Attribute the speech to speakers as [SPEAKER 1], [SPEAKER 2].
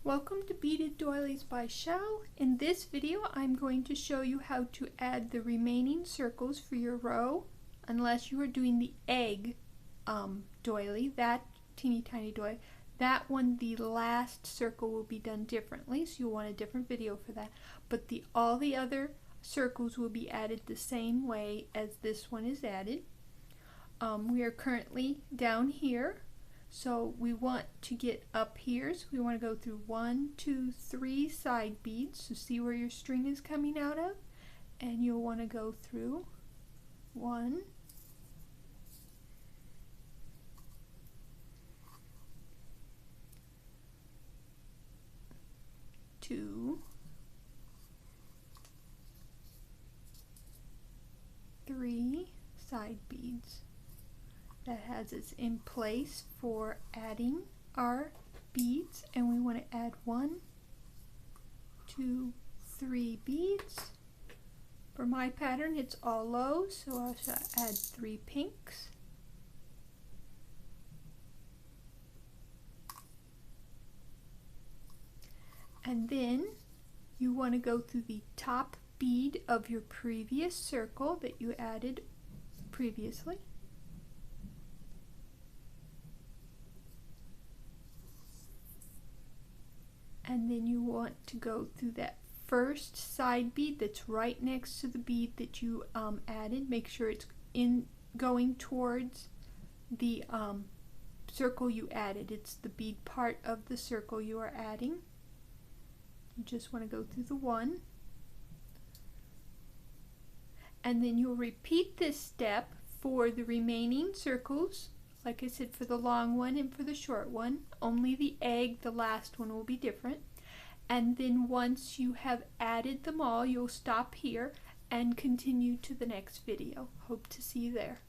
[SPEAKER 1] Welcome to Beaded Doilies by Shell. In this video I'm going to show you how to add the remaining circles for your row, unless you are doing the egg doily, that teeny-tiny doily. That one, the last circle will be done differently, so you'll want a different video for that. But all the other circles will be added the same way as this one is added. We are currently down here. So we want to get up here, so we want to go through 1, 2, 3 side beads. So see where your string is coming out of, and you'll want to go through 1, 2, 3 side beads. That has us in place for adding our beads, and we want to add 1, 2, 3 beads. For my pattern it's all low, so I shall add 3 pinks. And then you want to go through the top bead of your previous circle that you added previously. And then you want to go through that first side bead that's right next to the bead that you added. Make sure it's going towards the circle you added. It's the bead part of the circle you are adding. You just want to go through the 1. And then you'll repeat this step for the remaining circles. Like I said, for the long one and for the short one, only the egg, the last one, will be different. And then once you have added them all, you'll stop here and continue to the next video. Hope to see you there.